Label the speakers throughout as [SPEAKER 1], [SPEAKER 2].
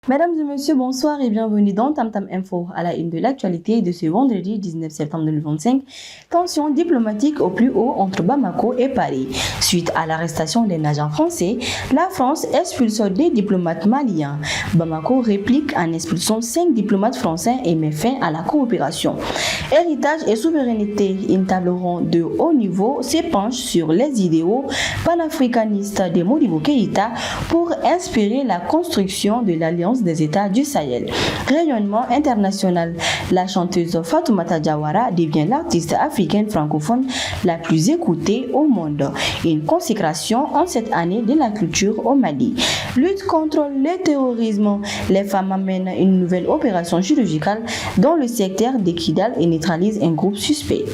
[SPEAKER 1] Mesdames et messieurs, bonsoir et bienvenue dans Tam Tam Info. À la une de l'actualité de ce vendredi 19 septembre 2025, tension diplomatique au plus haut entre Bamako et Paris. Suite à l'arrestation d'un agent français, la France expulse des diplomates maliens. Bamako réplique en expulsant 5 diplomates français et met fin à la coopération. Héritage et souveraineté, une table ronde de haut niveau s'épanche sur les idéaux panafricanistes de Modibo Keïta pour inspirer la construction de l'Alliance des États du Sahel. Rayonnement international, la chanteuse Fatoumata Diawara devient l'artiste africaine francophone la plus écoutée au monde. Une consécration en cette année de la culture au Mali. Lutte contre le terrorisme, les femmes amènent une nouvelle opération chirurgicale dans le secteur de Kidal et neutralisent un groupe suspect.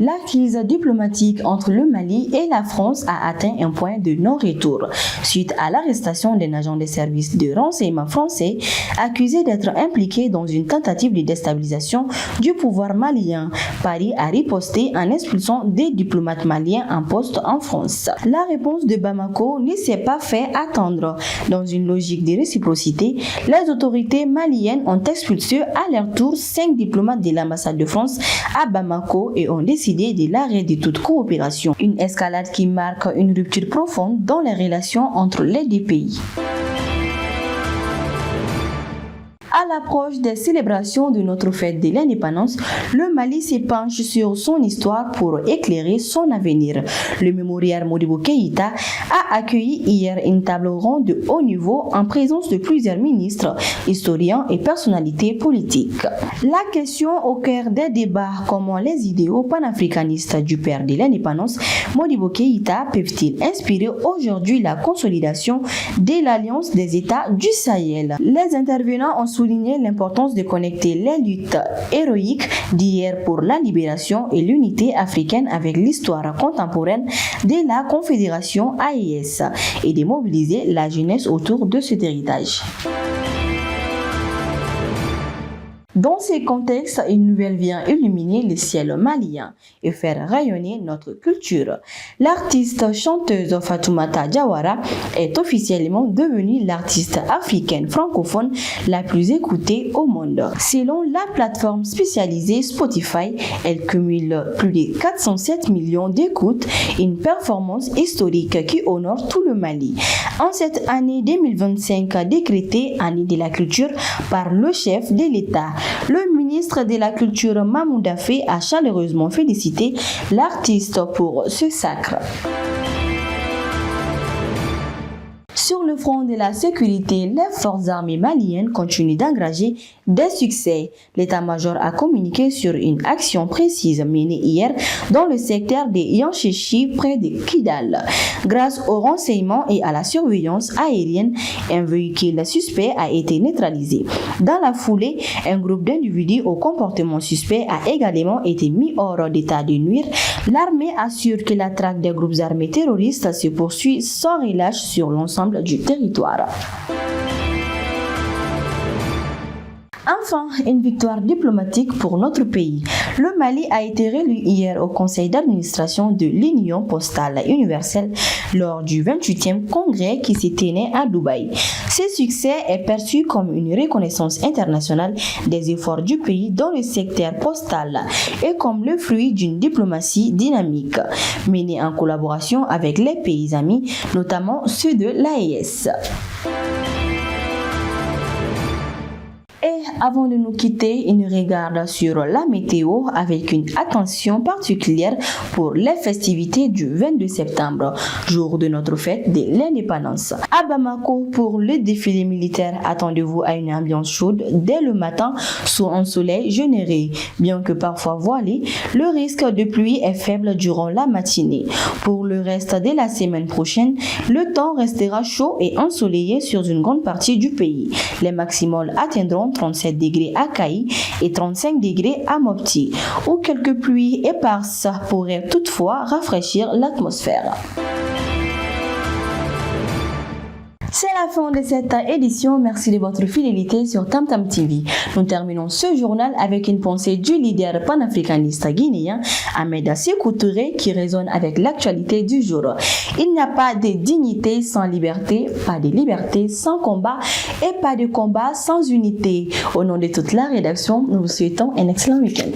[SPEAKER 1] La crise diplomatique entre le Mali et la France a atteint un point de non-retour suite à l'arrestation d'un agent des services de renseignement français accusé d'être impliqué dans une tentative de déstabilisation du pouvoir malien. Paris a riposté en expulsant des diplomates maliens en poste en France. La réponse de Bamako ne s'est pas fait attendre. Dans une logique de réciprocité, les autorités maliennes ont expulsé à leur tour 5 diplomates de l'ambassade de France à Bamako et ont décidé de l'arrêt de toute coopération. Une escalade qui marque une rupture profonde dans les relations entre les deux pays. À l'approche des célébrations de notre fête de l'indépendance, le Mali s'épanche sur son histoire pour éclairer son avenir. Le mémorial Modibo Keïta a accueilli hier une table ronde de haut niveau en présence de plusieurs ministres, historiens et personnalités politiques. La question au cœur des débats, comment les idéaux panafricanistes du père de l'indépendance, Modibo Keïta, peuvent-ils inspirer aujourd'hui la consolidation de l'Alliance des États du Sahel? Les intervenants ont souligné l'importance de connecter les luttes héroïques d'hier pour la libération et l'unité africaine avec l'histoire contemporaine de la Confédération AES et de mobiliser la jeunesse autour de cet héritage. Dans ces contextes, une nouvelle vient illuminer le ciel malien et faire rayonner notre culture. L'artiste chanteuse Fatoumata Diawara est officiellement devenue l'artiste africaine francophone la plus écoutée au monde. Selon la plateforme spécialisée Spotify, elle cumule plus de 407 millions d'écoutes, une performance historique qui honore tout le Mali. En cette année 2025 décrétée année de la culture par le chef de l'État, le ministre de la Culture Mahmoud Affé a chaleureusement félicité l'artiste pour ce sacre. Sur le front de la sécurité, les forces armées maliennes continuent d'engager des succès. L'état-major a communiqué sur une action précise menée hier dans le secteur de Yanchéchi près de Kidal. Grâce aux renseignements et à la surveillance aérienne, un véhicule suspect a été neutralisé. Dans la foulée, un groupe d'individus au comportement suspect a également été mis hors d'état de nuire. L'armée assure que la traque des groupes armés terroristes se poursuit sans relâche sur l'ensemble du territoire. Enfin, une victoire diplomatique pour notre pays. Le Mali a été réélu hier au conseil d'administration de l'Union postale universelle lors du 28e congrès qui s'est tenu à Dubaï. Ce succès est perçu comme une reconnaissance internationale des efforts du pays dans le secteur postal et comme le fruit d'une diplomatie dynamique menée en collaboration avec les pays amis, notamment ceux de l'AES. Et avant de nous quitter, une regarde sur la météo avec une attention particulière pour les festivités du 22 septembre, jour de notre fête de l'indépendance. À Bamako, pour le défilé militaire, attendez-vous à une ambiance chaude dès le matin sous un soleil généré. Bien que parfois voilé, le risque de pluie est faible durant la matinée. Pour le reste de la semaine prochaine, le temps restera chaud et ensoleillé sur une grande partie du pays. Les maximales atteindront 37 degrés à Kaï et 35 degrés à Mopti, où quelques pluies éparses pourraient toutefois rafraîchir l'atmosphère. C'est la fin de cette édition. Merci de votre fidélité sur Tam Tam TV. Nous terminons ce journal avec une pensée du leader panafricaniste guinéen Ahmed Sékou Touré qui résonne avec l'actualité du jour. Il n'y a pas de dignité sans liberté, pas de liberté sans combat et pas de combat sans unité. Au nom de toute la rédaction, nous vous souhaitons un excellent week-end.